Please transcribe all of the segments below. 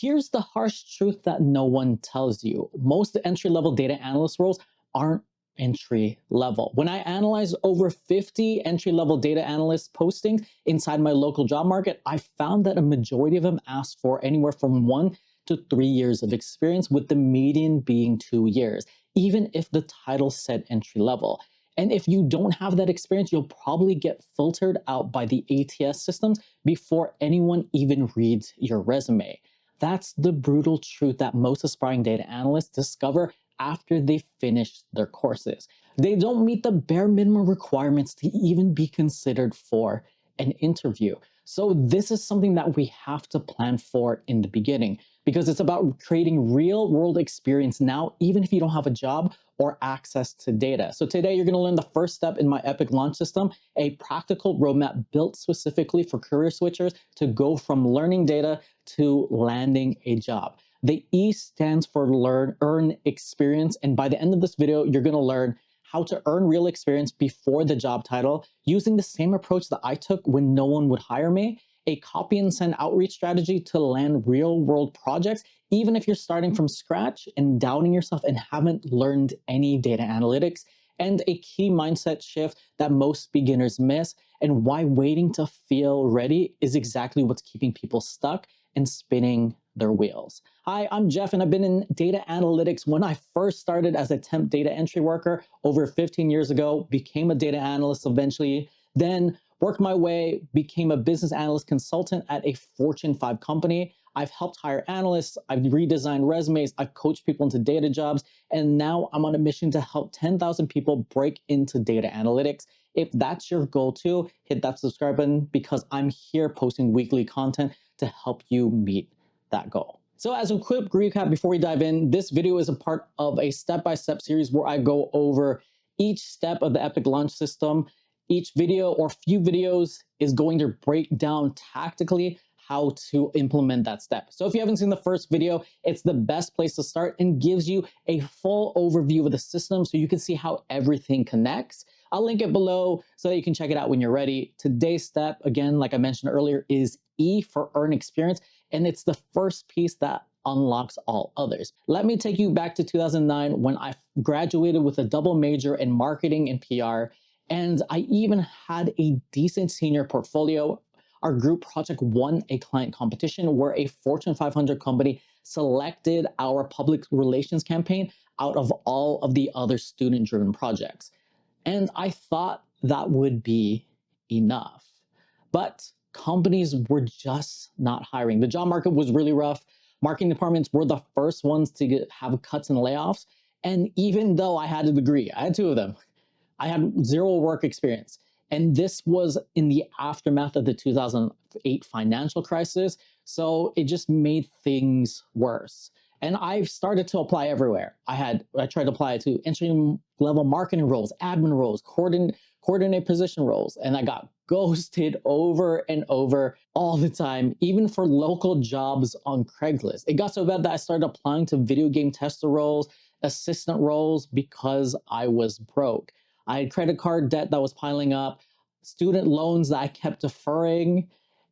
Here's the harsh truth that no one tells you. Most entry-level data analyst roles aren't entry level. When I analyzed over 50 entry-level data analyst postings inside my local job market, I found that a majority of them asked for anywhere from 1 to 3 years of experience, with the median being 2 years, even if the title said entry level. And if you don't have that experience, you'll probably get filtered out by the ATS systems before anyone even reads your resume. That's the brutal truth that most aspiring data analysts discover after they finish their courses. They don't meet the bare minimum requirements to even be considered for an interview. So this is something that we have to plan for in the beginning, because it's about creating real world experience now, even if you don't have a job or access to data. So today you're gonna learn the first step in my Epic launch system, a practical roadmap built specifically for career switchers to go from learning data to landing a job. The E stands for earn experience. And by the end of this video, you're gonna learn how to earn real experience before the job title using the same approach that I took when no one would hire me, a copy and send outreach strategy to land real world projects, even if you're starting from scratch and doubting yourself and haven't learned any data analytics, and a key mindset shift that most beginners miss, and why waiting to feel ready is exactly what's keeping people stuck and spinning their wheels. Hi, I'm Jeff, and I've been in data analytics when I first started as a temp data entry worker over 15 years ago, became a data analyst eventually, then worked my way, became a business analyst consultant at a Fortune 5 company. I've helped hire analysts, I've redesigned resumes, I've coached people into data jobs, and now I'm on a mission to help 10,000 people break into data analytics. If that's your goal too, hit that subscribe button, because I'm here posting weekly content to help you meet that goal. So as a quick recap before we dive in, this video is a part of a step-by-step series where I go over each step of the Epic launch system. Each video or few videos is going to break down tactically how to implement that step. So if you haven't seen the first video, it's the best place to start and gives you a full overview of the system so you can see how everything connects. I'll link it below so that you can check it out when you're ready. Today's step, again, like I mentioned earlier, is E for earn experience, and it's the first piece that unlocks all others. Let me take you back to 2009 when I graduated with a double major in marketing and PR, and I even had a decent senior portfolio. Our group project won a client competition where a Fortune 500 company selected our public relations campaign out of all of the other student-driven projects. And I thought that would be enough. But companies were just not hiring. The job market was really rough. Marketing departments were the first ones to have cuts and layoffs. And even though I had a degree, I had two of them, I had zero work experience. And this was in the aftermath of the 2008 financial crisis. So it just made things worse. And I've started to apply everywhere. I tried to apply to entry level marketing roles, admin roles, coordinate position roles, and I got ghosted over and over all the time, even for local jobs on Craigslist. It got so bad that I started applying to video game tester roles, assistant roles, because I was broke. I had credit card debt that was piling up, student loans that I kept deferring,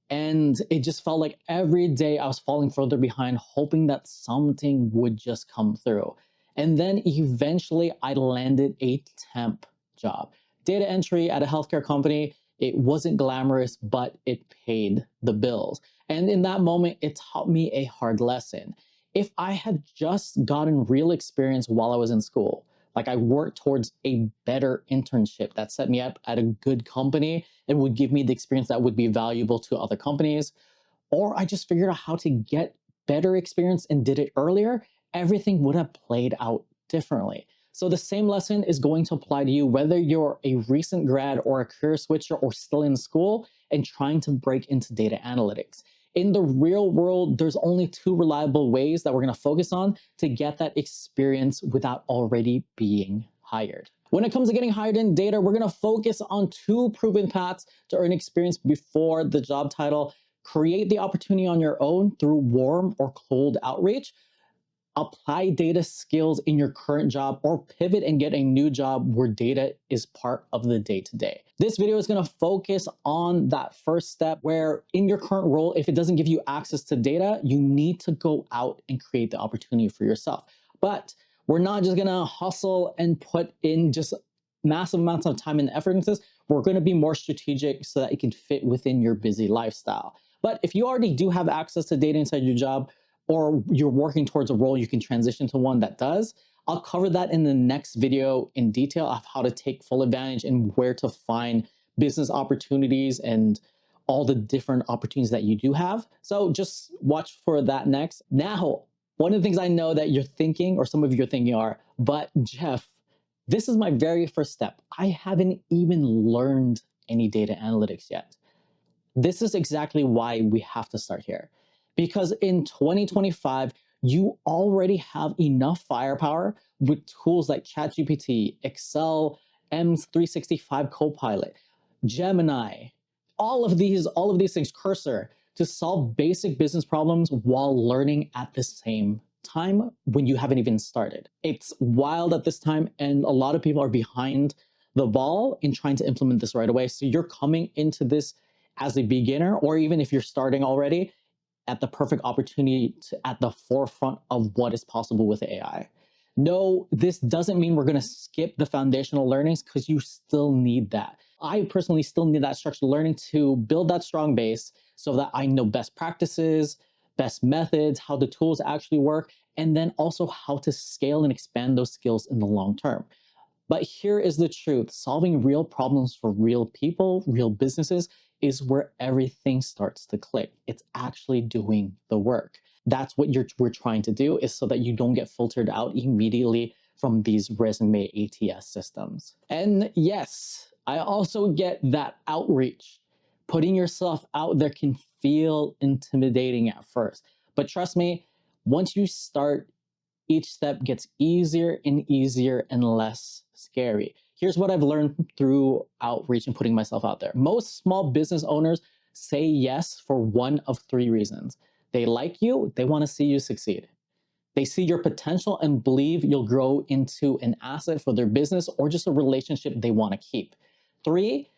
and it just felt like every day I was falling further behind, hoping that something would just come through. And then eventually I landed a temp job. Data entry at a healthcare company. It wasn't glamorous, but it paid the bills. And in that moment, it taught me a hard lesson. If I had just gotten real experience while I was in school, like I worked towards a better internship that set me up at a good company and would give me the experience that would be valuable to other companies, or I just figured out how to get better experience and did it earlier, everything would have played out differently. So the same lesson is going to apply to you, whether you're a recent grad or a career switcher or still in school and trying to break into data analytics. In the real world, there's only two reliable ways that we're going to focus on to get that experience without already being hired. When it comes to getting hired in data, we're going to focus on two proven paths to earn experience before the job title. Create the opportunity on your own through warm or cold outreach, apply data skills in your current job, or pivot and get a new job where data is part of the day-to-day. This video is going to focus on that first step where in your current role, if it doesn't give you access to data, you need to go out and create the opportunity for yourself. But we're not just going to hustle and put in just massive amounts of time and effort into this. We're going to be more strategic so that it can fit within your busy lifestyle. But if you already do have access to data inside your job, or you're working towards a role, you can transition to one that does. I'll cover that in the next video in detail of how to take full advantage and where to find business opportunities and all the different opportunities that you do have. So just watch for that next. Now, one of the things I know that you're thinking, or some of you are thinking are, but Jeff, this is my very first step. I haven't even learned any data analytics yet. This is exactly why we have to start here. Because in 2025, you already have enough firepower with tools like ChatGPT, Excel, M365 Copilot, Gemini, all of these things, Cursor, to solve basic business problems while learning at the same time when you haven't even started. It's wild at this time, and a lot of people are behind the ball in trying to implement this right away. So you're coming into this as a beginner, or even if you're starting already, at the perfect opportunity to at the forefront of what is possible with AI. No, this doesn't mean we're going to skip the foundational learnings, because you still need that. I personally still need that structured learning to build that strong base so that I know best practices, best methods, how the tools actually work, and then also how to scale and expand those skills in the long term. But here is the truth. Solving real problems for real people, real businesses, is where everything starts to click. It's actually doing the work. That's what we're trying to do, is so that you don't get filtered out immediately from these resume ATS systems. And yes, I also get that outreach. Putting yourself out there can feel intimidating at first. But trust me, once you start, each step gets easier and easier and less scary. Here's what I've learned through outreach and putting myself out there. Most small business owners say yes for one of three reasons. They like you, they want to see you succeed. They see your potential and believe you'll grow into an asset for their business or just a relationship they want to keep. Three,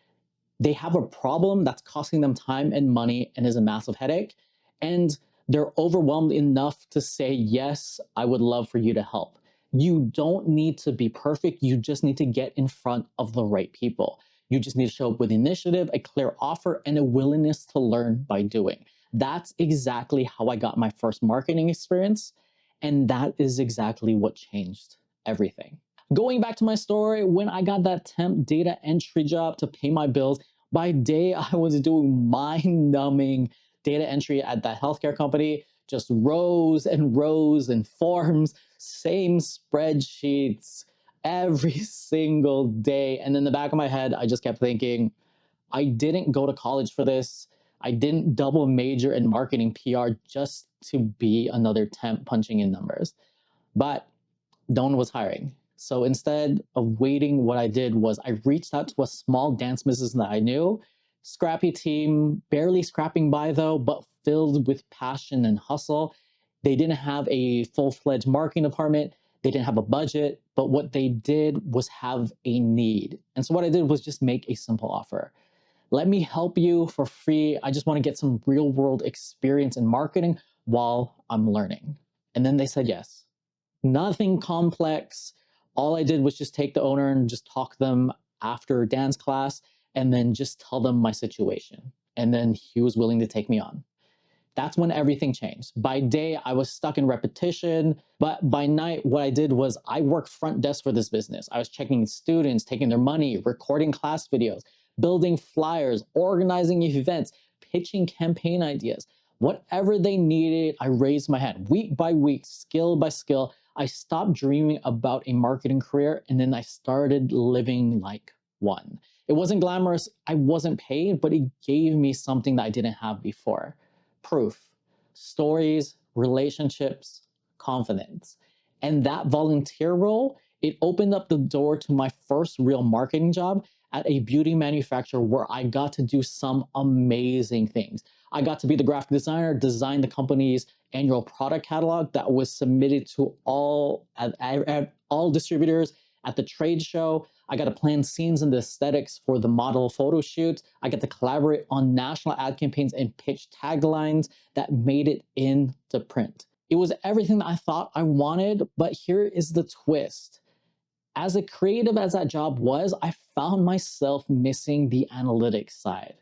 they have a problem that's costing them time and money and is a massive headache. And they're overwhelmed enough to say, yes, I would love for you to help. You don't need to be perfect. You just need to get in front of the right people. You just need to show up with initiative, a clear offer, and a willingness to learn by doing. That's exactly how I got my first marketing experience. And that is exactly what changed everything. Going back to my story, when I got that temp data entry job to pay my bills, by day I was doing mind-numbing data entry at that healthcare company, just rows and rows and forms, same spreadsheets every single day. And in the back of my head, I just kept thinking, I didn't go to college for this. I didn't double major in marketing PR just to be another temp punching in numbers. But no one was hiring. So instead of waiting, what I did was I reached out to a small dance business that I knew. Scrappy team, barely scrapping by though, but filled with passion and hustle. They didn't have a full-fledged marketing department. They didn't have a budget, but what they did was have a need. And so what I did was just make a simple offer. Let me help you for free. I just want to get some real world experience in marketing while I'm learning. And then they said yes. Nothing complex. All I did was just take the owner and just talk to them after dance class and then just tell them my situation. And then he was willing to take me on. That's when everything changed. By day, I was stuck in repetition, but by night, what I did was I worked front desk for this business. I was checking students, taking their money, recording class videos, building flyers, organizing events, pitching campaign ideas. Whatever they needed, I raised my hand. Week by week, skill by skill, I stopped dreaming about a marketing career, and then I started living like one. It wasn't glamorous, I wasn't paid, but it gave me something that I didn't have before. Proof, stories, relationships, confidence. And that volunteer role, it opened up the door to my first real marketing job at a beauty manufacturer where I got to do some amazing things. I got to be the graphic designer, design the company's annual product catalog that was submitted to at all distributors at the trade show. I got to plan scenes and the aesthetics for the model photo shoots. I got to collaborate on national ad campaigns and pitch taglines that made it into print. It was everything that I thought I wanted, but here is the twist. As creative as that job was, I found myself missing the analytics side.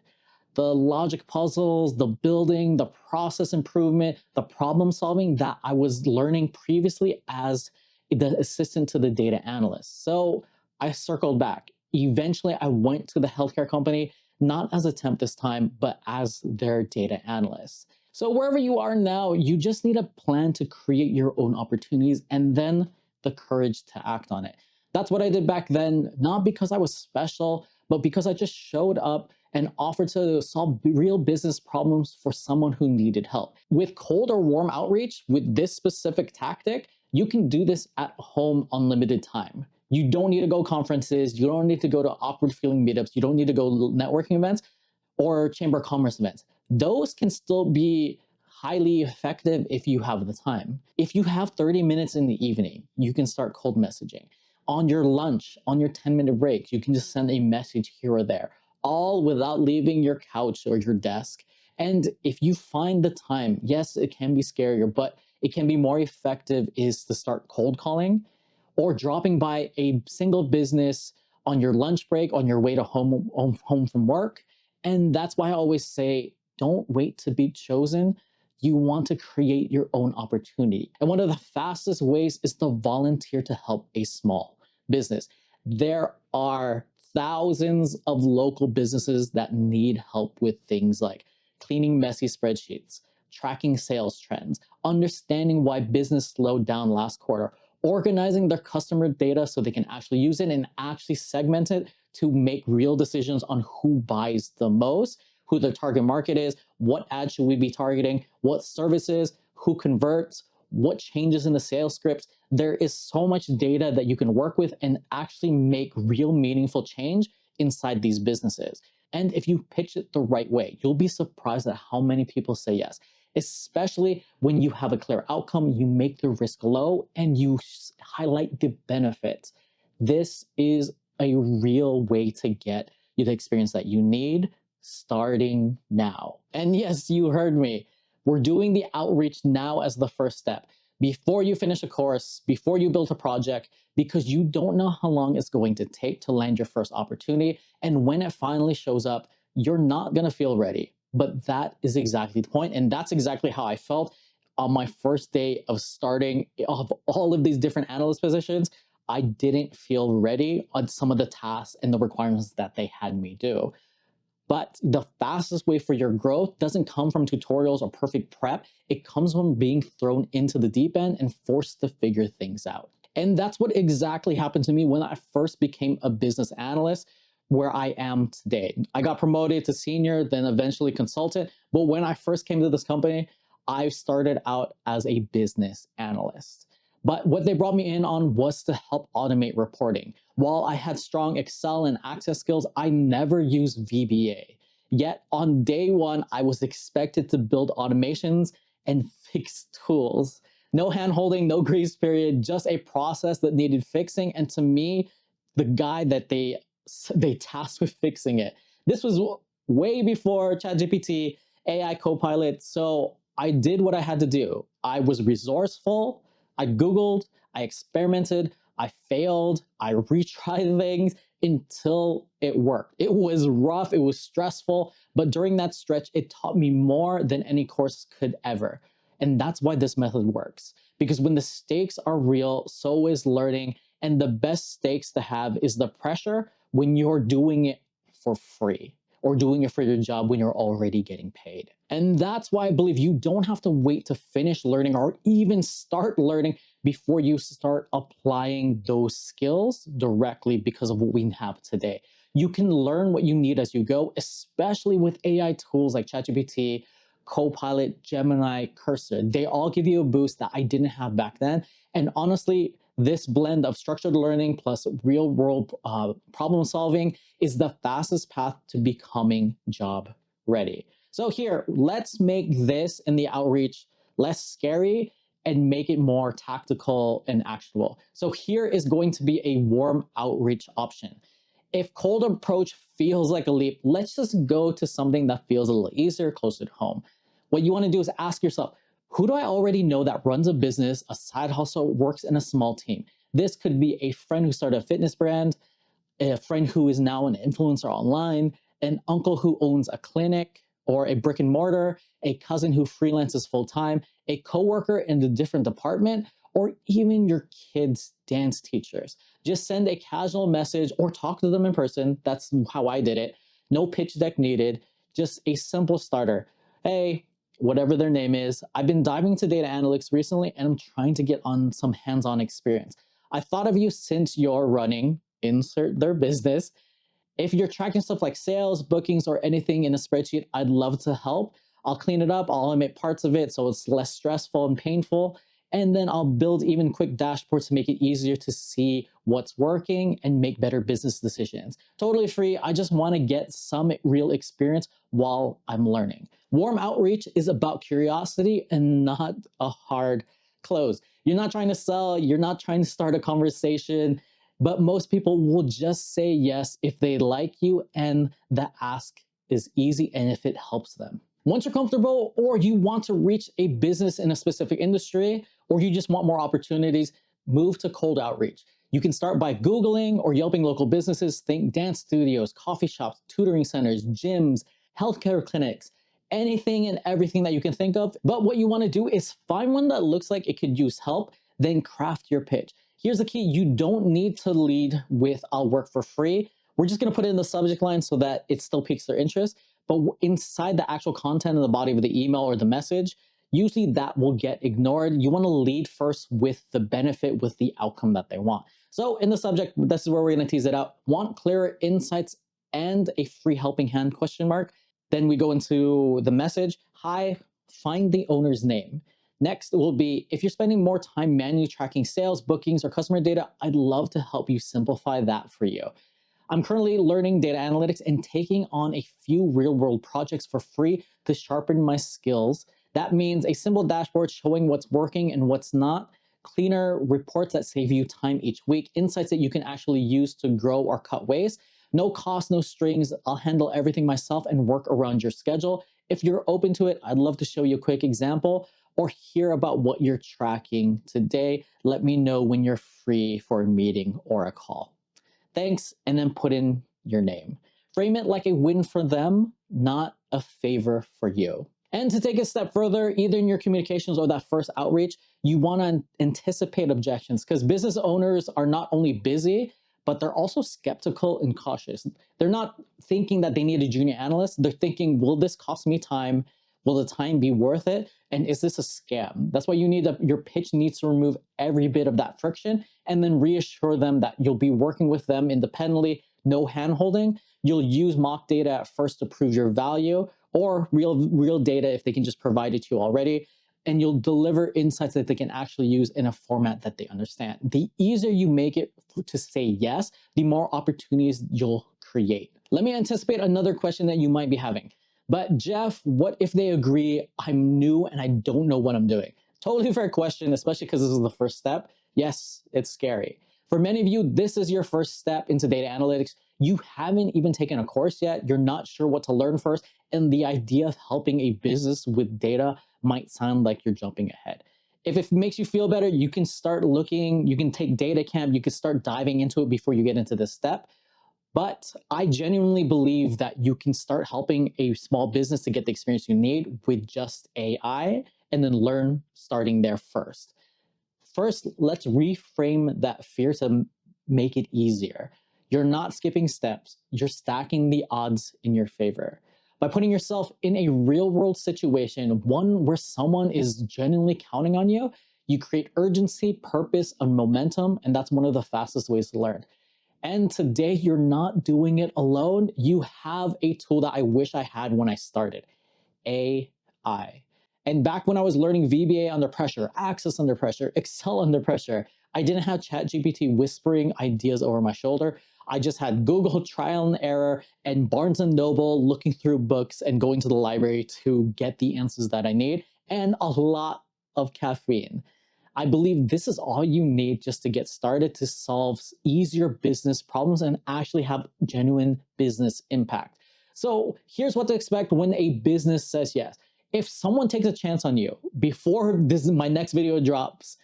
The logic puzzles, the building, the process improvement, the problem solving that I was learning previously as the assistant to the data analyst. So I circled back. Eventually, I went to the healthcare company, not as a temp this time, but as their data analyst. So wherever you are now, you just need a plan to create your own opportunities and then the courage to act on it. That's what I did back then, not because I was special, but because I just showed up and offered to solve real business problems for someone who needed help. With cold or warm outreach, with this specific tactic, you can do this at home unlimited time. You don't need to go conferences. You don't need to go to awkward feeling meetups. You don't need to go networking events or chamber of commerce events. Those can still be highly effective if you have the time. If you have 30 minutes in the evening, you can start cold messaging. On your lunch, on your 10-minute break, you can just send a message here or there, all without leaving your couch or your desk. And if you find the time, yes, it can be scarier, but it can be more effective is to start cold calling or dropping by a single business on your lunch break, on your way to home from work. And that's why I always say, don't wait to be chosen. You want to create your own opportunity. And one of the fastest ways is to volunteer to help a small business. There are thousands of local businesses that need help with things like cleaning messy spreadsheets, tracking sales trends, understanding why business slowed down last quarter, organizing their customer data so they can actually use it and actually segment it to make real decisions on who buys the most, who the target market is, what ads should we be targeting, what services, who converts, what changes in the sales scripts. There is so much data that you can work with and actually make real meaningful change inside these businesses. And if you pitch it the right way, you'll be surprised at how many people say yes, especially when you have a clear outcome, you make the risk low and you highlight the benefits. This is a real way to get you the experience that you need starting now. And yes, you heard me. We're doing the outreach now as the first step. Before you finish a course, before you build a project, because you don't know how long it's going to take to land your first opportunity. And when it finally shows up, you're not going to feel ready. But that is exactly the point. And that's exactly how I felt on my first day of starting of all of these different analyst positions. I didn't feel ready on some of the tasks and the requirements that they had me do. But the fastest way for your growth doesn't come from tutorials or perfect prep. It comes from being thrown into the deep end and forced to figure things out. And that's what exactly happened to me when I first became a business analyst, where I am today. I got promoted to senior, then eventually consultant. But when I first came to this company, I started out as a business analyst. But what they brought me in on was to help automate reporting. While I had strong Excel and Access skills, I never used VBA. Yet on day one, I was expected to build automations and fix tools. No hand-holding, no grace period, just a process that needed fixing. And to me, the guy that they tasked with fixing it. This was way before ChatGPT, AI Copilot. So I did what I had to do. I was resourceful. I Googled, I experimented, I failed, I retried things until it worked. It was rough, it was stressful, but during that stretch, it taught me more than any course could ever. And that's why this method works. Because when the stakes are real, so is learning. And the best stakes to have is the pressure when you're doing it for free or doing it for your job when you're already getting paid. And that's why I believe you don't have to wait to finish learning or even start learning before you start applying those skills directly because of what we have today. You can learn what you need as you go, especially with AI tools like ChatGPT, Copilot, Gemini, Cursor. They all give you a boost that I didn't have back then. And honestly, This blend of structured learning plus real world problem solving is the fastest path to becoming job ready. So here, let's make this and the outreach less scary and make it more tactical and actionable. So here is going to be a warm outreach option. If cold approach feels like a leap, let's just go to something that feels a little easier, closer to home. What you want to do is ask yourself, who do I already know that runs a business, a side hustle, works in a small team? This could be a friend who started a fitness brand, a friend who is now an influencer online, an uncle who owns a clinic or a brick and mortar, a cousin who freelances full time, a coworker in a different department, or even your kids' dance teachers. Just send a casual message or talk to them in person. That's how I did it. No pitch deck needed, just a simple starter. Hey, whatever their name is, I've been diving into data analytics recently and I'm trying to get on some hands on experience. I thought of you since you're running, insert their business. If you're tracking stuff like sales, bookings, or anything in a spreadsheet, I'd love to help. I'll clean it up, I'll automate parts of it so it's less stressful and painful. And then I'll build even quick dashboards to make it easier to see what's working and make better business decisions. Totally free. I just want to get some real experience while I'm learning. Warm outreach is about curiosity and not a hard close. You're not trying to sell, you're not trying to start a conversation, but most people will just say yes if they like you and the ask is easy and if it helps them. Once you're comfortable or you want to reach a business in a specific industry or you just want more opportunities, move to cold outreach. You can start by Googling or Yelping local businesses. Think dance studios, coffee shops, tutoring centers, gyms, healthcare clinics, anything and everything that you can think of. But what you want to do is find one that looks like it could use help, then craft your pitch. Here's the key. You don't need to lead with "I'll work for free." We're just going to put it in the subject line so that it still piques their interest. But inside the actual content and the body of the email or the message, usually that will get ignored. You want to lead first with the benefit, with the outcome that they want. So in the subject, this is where we're going to tease it out. Want clearer insights and a free helping hand question mark. Then we go into the message. Hi, find the owner's name. Next will be, if you're spending more time manually tracking sales, bookings, or customer data, I'd love to help you simplify that for you. I'm currently learning data analytics and taking on a few real-world projects for free to sharpen my skills. That means a simple dashboard showing what's working and what's not, cleaner reports that save you time each week, insights that you can actually use to grow or cut waste. No cost, no strings. I'll handle everything myself and work around your schedule. If you're open to it, I'd love to show you a quick example or hear about what you're tracking today. Let me know when you're free for a meeting or a call. Thanks, and then put in your name. Frame it like a win for them, not a favor for you. And to take a step further, either in your communications or that first outreach, you want to anticipate objections because business owners are not only busy, but they're also skeptical and cautious. They're not thinking that they need a junior analyst. They're thinking, will this cost me time? Will the time be worth it? And is this a scam? That's why you need your pitch needs to remove every bit of that friction and then reassure them that you'll be working with them independently, no hand-holding. You'll use mock data at first to prove your value or real data if they can just provide it to you already. And you'll deliver insights that they can actually use in a format that they understand. The easier you make it to say yes, the more opportunities you'll create. Let me anticipate another question that you might be having. But Jeff, what if they agree I'm new and I don't know what I'm doing? Totally fair question, especially because this is the first step. Yes, it's scary. For many of you, this is your first step into data analytics. You haven't even taken a course yet. You're not sure what to learn first. And the idea of helping a business with data might sound like you're jumping ahead. If it makes you feel better, you can start looking, you can take DataCamp, you can start diving into it before you get into this step. But I genuinely believe that you can start helping a small business to get the experience you need with just AI and then learn starting there first. First, let's reframe that fear to make it easier. You're not skipping steps, you're stacking the odds in your favor. By putting yourself in a real world situation, one where someone is genuinely counting on you, you create urgency, purpose, and momentum, and that's one of the fastest ways to learn. And today you're not doing it alone. You have a tool that I wish I had when I started, AI. And back when I was learning VBA under pressure, Access under pressure, Excel under pressure, I didn't have ChatGPT whispering ideas over my shoulder. I just had Google trial and error and Barnes and Noble looking through books and going to the library to get the answers that I need, and a lot of caffeine. I believe this is all you need just to get started to solve easier business problems and actually have genuine business impact. So here's what to expect when a business says yes. If someone takes a chance on you before my next video drops,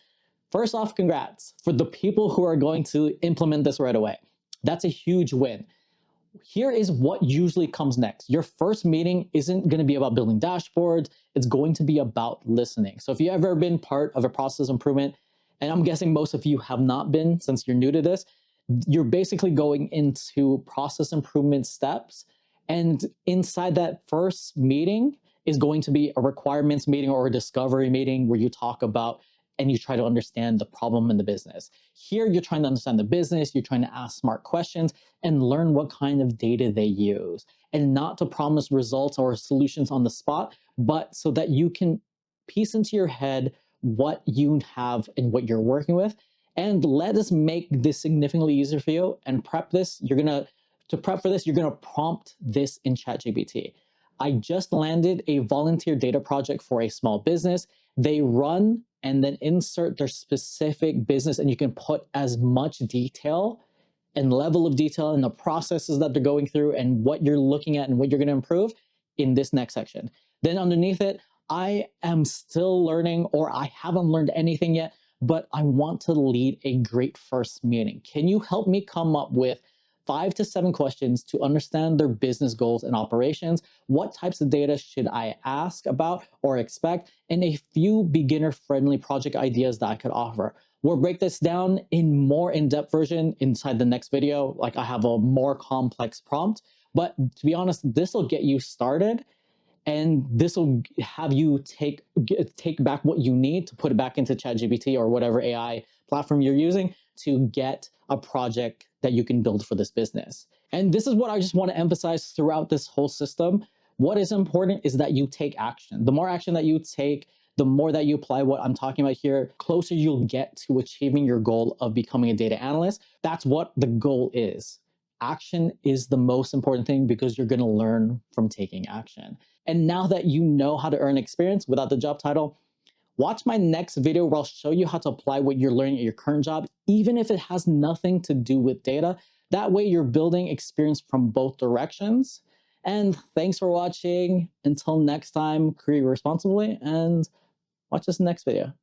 first off, congrats for the people who are going to implement this right away. That's a huge win. Here is what usually comes next. Your first meeting isn't going to be about building dashboards. It's going to be about listening. So if you've ever been part of a process improvement, and I'm guessing most of you have not been since you're new to this, you're basically going into process improvement steps. And inside that first meeting is going to be a requirements meeting or a discovery meeting where you talk about and you try to understand the problem in the business. Here, you're trying to understand the business, you're trying to ask smart questions and learn what kind of data they use, and not to promise results or solutions on the spot, but so that you can piece into your head what you have and what you're working with. And let us make this significantly easier for you and prep this. To prep for this, you're gonna prompt this in ChatGPT. I just landed a volunteer data project for a small business. They run and then insert their specific business, and you can put as much detail and level of detail and the processes that they're going through and what you're looking at and what you're going to improve in this next section. Then underneath it, I am still learning, or I haven't learned anything yet, but I want to lead a great first meeting. Can you help me come up with 5 to 7 questions to understand their business goals and operations? What types of data should I ask about or expect? And a few beginner-friendly project ideas that I could offer. We'll break this down in more in-depth version inside the next video. Like, I have a more complex prompt, but to be honest, this will get you started, and this will have you take back what you need to put it back into ChatGPT or whatever AI platform you're using to get a project that you can build for this business. And this is what I just want to emphasize throughout this whole system. What is important is that you take action. The more action that you take, the more that you apply what I'm talking about here, closer you'll get to achieving your goal of becoming a data analyst. That's what the goal is. Action is the most important thing because you're going to learn from taking action. And now that you know how to earn experience without the job title, watch my next video where I'll show you how to apply what you're learning at your current job, even if it has nothing to do with data. That way you're building experience from both directions. And thanks for watching. Until next time, career responsibly, and watch this next video.